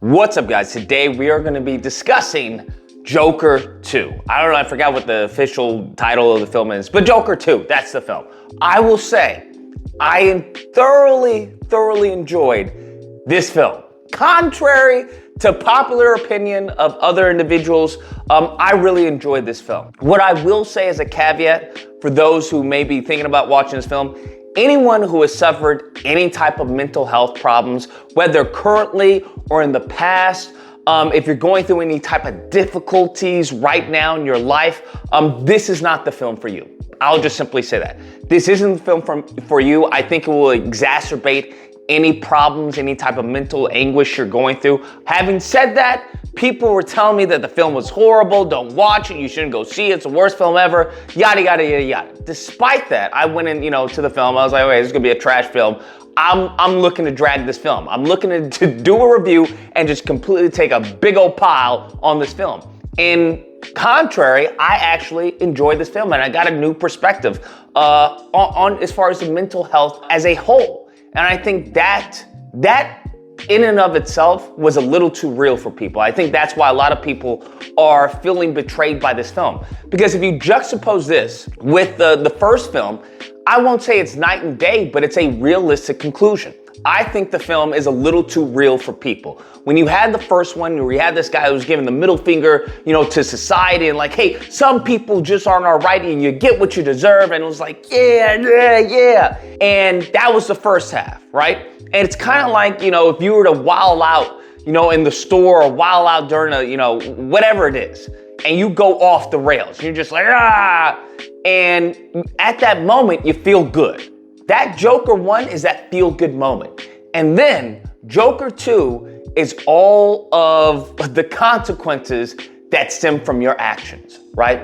What's up, guys? Today we are going to be discussing Joker 2. I don't know, I forgot what the official title of the film is, but Joker 2, that's the film. I will say, I thoroughly enjoyed this film. Contrary to popular opinion of other individuals, I really enjoyed this film. What I will say as a caveat for those who may be thinking about watching this film, anyone who has suffered any type of mental health problems, whether currently or in the past, if you're going through any type of difficulties right now in your life, this is not the film for you. I'll just simply say that. This isn't the film for you. I think it will exacerbate any problems, any type of mental anguish you're going through. Having said that, people were telling me that the film was horrible, don't watch it, you shouldn't go see it, it's the worst film ever, yada, yada, yada, yada. Despite that, I went in, to the film, I was like, okay, this is gonna be a trash film. I'm looking to drag this film. I'm looking to do a review and just completely take a big old pile on this film. In contrary, I actually enjoyed this film and I got a new perspective on as far as the mental health as a whole. And I think that in and of itself was a little too real for people. I think that's why a lot of people are feeling betrayed by this film. Because if you juxtapose this with the first film, I won't say it's night and day, but it's a realistic conclusion. I think the film is a little too real for people. When you had the first one, where you had this guy who was giving the middle finger, to society and like, hey, some people just aren't all right and you get what you deserve. And it was like, yeah. And that was the first half, right? And it's kind of like, if you were to wild out, in the store or wild out during a, whatever it is, and you go off the rails, you're just like, and at that moment, you feel good. That Joker 1 is that feel-good moment. And then Joker 2 is all of the consequences that stem from your actions, right?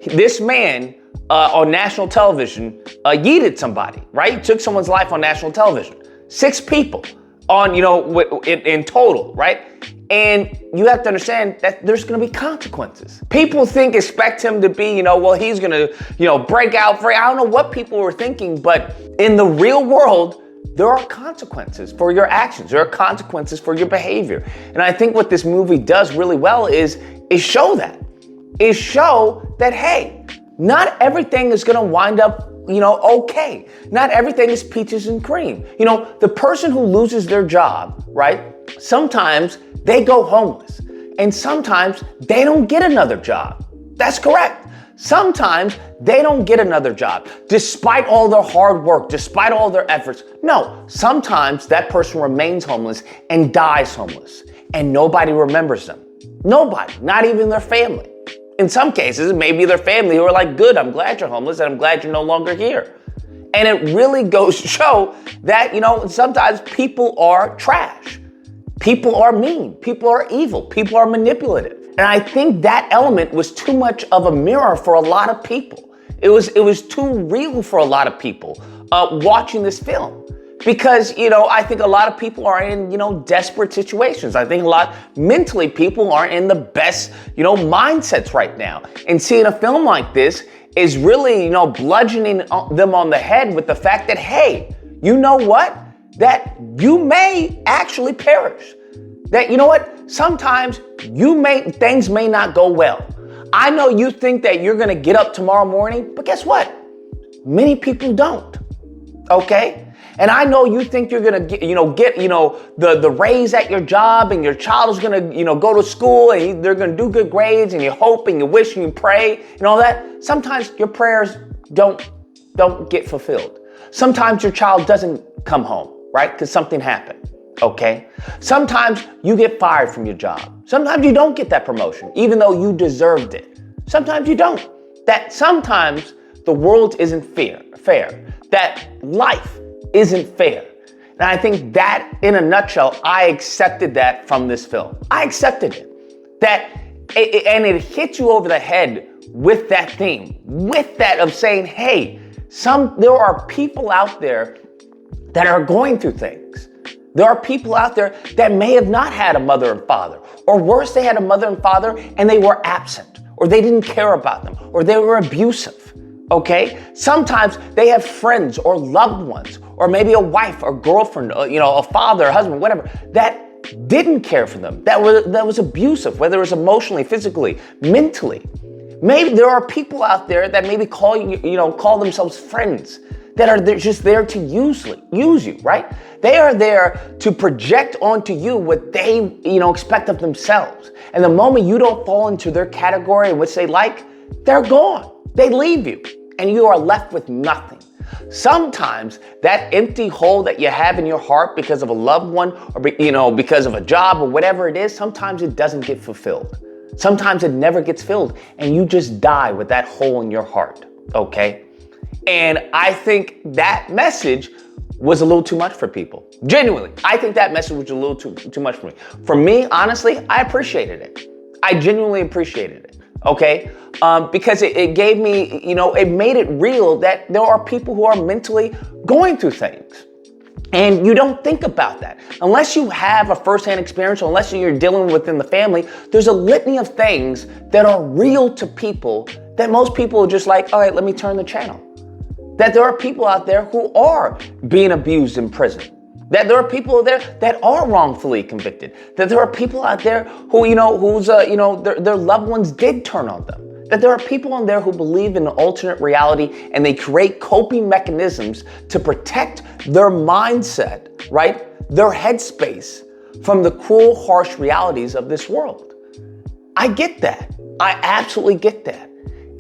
This man on national television yeeted somebody, right? He took someone's life on national television. 6 people on, in total, right? And you have to understand that there's gonna be consequences. People expect him to be, well, he's gonna, break out free. I don't know what people were thinking, but in the real world, there are consequences for your actions. There are consequences for your behavior. And I think what this movie does really well is show that. Is show that, hey, not everything is gonna wind up okay. Not everything is peaches and cream. The person who loses their job, right? Sometimes they go homeless and sometimes they don't get another job. That's correct. Sometimes they don't get another job despite all their hard work, despite all their efforts. No, sometimes that person remains homeless and dies homeless and nobody remembers them. Nobody, not even their family. In some cases, maybe their family who are like, good, I'm glad you're homeless and I'm glad you're no longer here. And it really goes to show that, sometimes people are trash. People are mean. People are evil. People are manipulative. And I think that element was too much of a mirror for a lot of people. It was too real for a lot of people watching this film. Because, I think a lot of people are in, desperate situations. I think mentally people aren't in the best, mindsets right now. And seeing a film like this is really, bludgeoning them on the head with the fact that, hey, you know what? That you may actually perish. That, sometimes things may not go well. I know you think that you're gonna get up tomorrow morning, but guess what? Many people don't, okay? And I know you think you're gonna get the raise at your job and your child is gonna, go to school and they're gonna do good grades and you hope and you wish and you pray and all that. Sometimes your prayers don't get fulfilled. Sometimes your child doesn't come home, right? Because something happened, okay? Sometimes you get fired from your job. Sometimes you don't get that promotion, even though you deserved it. Sometimes you don't. That sometimes the world isn't fair. That life isn't fair. And I think that, in a nutshell, I accepted that from this film. I accepted it. And it hit you over the head with that theme, with that of saying, hey, there are people out there that are going through things. There are people out there that may have not had a mother and father, or worse, they had a mother and father and they were absent, or they didn't care about them, or they were abusive. Okay? Sometimes they have friends or loved ones, or maybe a wife or girlfriend, a father, a husband, whatever, that didn't care for them, that was abusive, whether it was emotionally, physically, mentally. Maybe there are people out there that maybe call themselves friends, that are just there to use you, right? They are there to project onto you what they, expect of themselves. And the moment you don't fall into their category in which they like, they're gone. They leave you, and you are left with nothing. Sometimes that empty hole that you have in your heart because of a loved one or, because of a job or whatever it is, sometimes it doesn't get fulfilled. Sometimes it never gets filled, and you just die with that hole in your heart, okay? And I think that message was a little too much for people. Genuinely, I think that message was a little too much for me. For me, honestly, I appreciated it. I genuinely appreciated it, okay? Because it gave me, it made it real that there are people who are mentally going through things. And you don't think about that. Unless you have a firsthand experience, or unless you're dealing within the family, there's a litany of things that are real to people that most people are just like, all right, let me turn the channel. That there are people out there who are being abused in prison. That there are people there that are wrongfully convicted. That there are people out there who, their loved ones did turn on them. That there are people in there who believe in an alternate reality, and they create coping mechanisms to protect their mindset, right? Their headspace from the cruel, harsh realities of this world. I get that. I absolutely get that.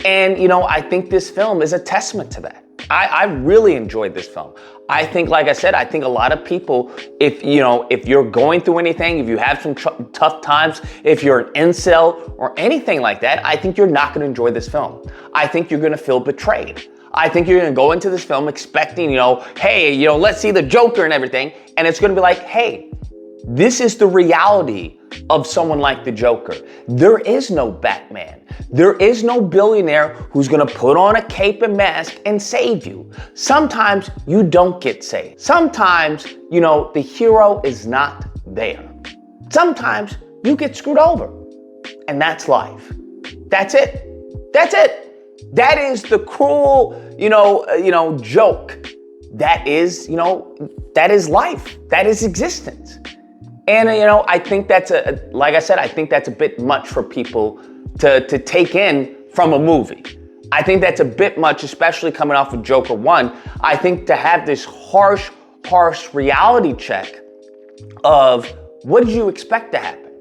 And, I think this film is a testament to that. I really enjoyed this film. I think, like I said, I think a lot of people, if you're going through anything, if you have some tough times, if you're an incel or anything like that, I think you're not going to enjoy this film. I think you're going to feel betrayed. I think you're going to go into this film expecting, hey, let's see the Joker and everything. And it's going to be like, hey, this is the reality of someone like the Joker. There is no Batman. There is no billionaire who's gonna put on a cape and mask and save you. Sometimes you don't get saved. Sometimes, the hero is not there. Sometimes you get screwed over. And that's life. That's it. That's it. That is the cruel, joke. That is life. That is existence. And, I think that's like I said, I think that's a bit much for people to take in from a movie. I think that's a bit much, especially coming off of Joker 1. I think to have this harsh reality check of what did you expect to happen?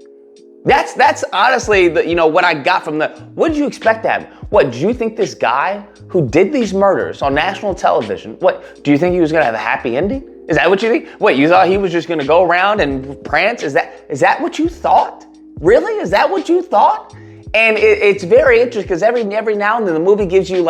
That's honestly what I got from what did you expect to happen? What, do you think this guy who did these murders on national television, do you think he was gonna have a happy ending? Is that what you think? What, you thought he was just gonna go around and prance? Is that what you thought? Really? Is that what you thought? And it's very interesting because every now and then the movie gives you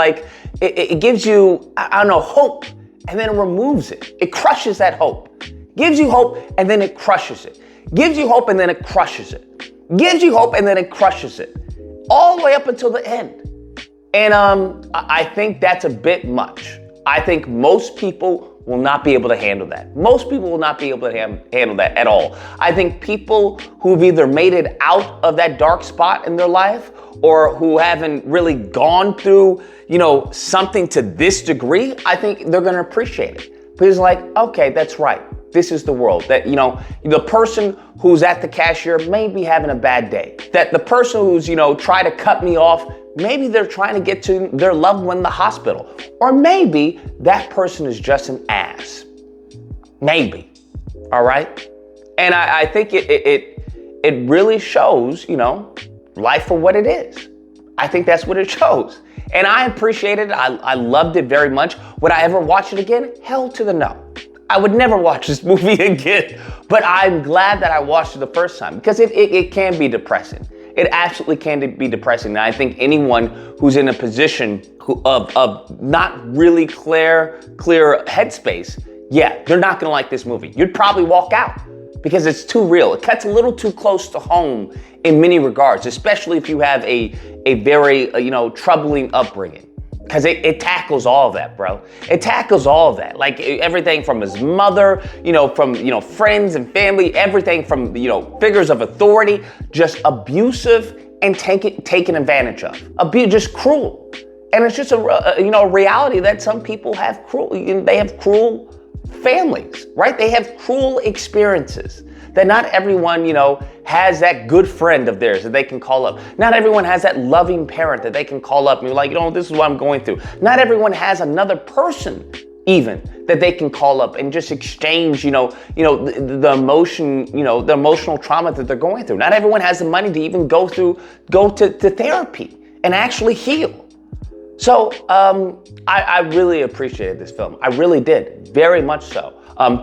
it gives you, hope, and then it removes it. It crushes that hope. Gives you hope and then it crushes it. Gives you hope and then it crushes it. Gives you hope and then it crushes it. All the way up until the end. And I think that's a bit much. I think most people will not be able to handle that. Most people will not be able to handle that at all. I think people who've either made it out of that dark spot in their life or who haven't really gone through, something to this degree, I think they're gonna appreciate it. Because okay, that's right. This is the world. That, the person who's at the cashier may be having a bad day. That the person who's, trying to cut me off, maybe they're trying to get to their loved one in the hospital. Or maybe that person is just an ass. Maybe. All right? And I think it really shows, life for what it is. I think that's what it shows. And I appreciated it. I loved it very much. Would I ever watch it again? Hell to the no. I would never watch this movie again. But I'm glad that I watched it the first time because it can be depressing. It absolutely can be depressing. And I think anyone who's in a position of not really clear headspace, yeah, they're not gonna like this movie. You'd probably walk out because it's too real. It cuts a little too close to home in many regards, especially if you have a very, troubling upbringing. Because it tackles all of that, bro. It tackles all of that. Like everything from his mother, from, friends and family, everything from, figures of authority, just abusive and taken advantage of. Just cruel. And it's just a reality that some people have cruel families, right? They have cruel experiences that not everyone, you know, has that good friend of theirs that they can call up. Not everyone has that loving parent that they can call up and be like, you know, this is what I'm going through. Not everyone has another person even that they can call up and just exchange, the emotion, the emotional trauma that they're going through. Not everyone has the money to even go to therapy and actually heal. So I really appreciated this film. I really did, very much so.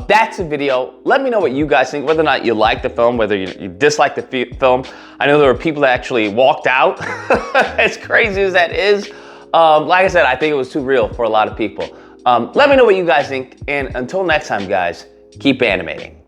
That's a video. Let me know what you guys think, whether or not you like the film, whether you dislike the film. I know there were people that actually walked out, as crazy as that is. Like I said, I think it was too real for a lot of people. Let me know what you guys think, and until next time, guys, keep animating.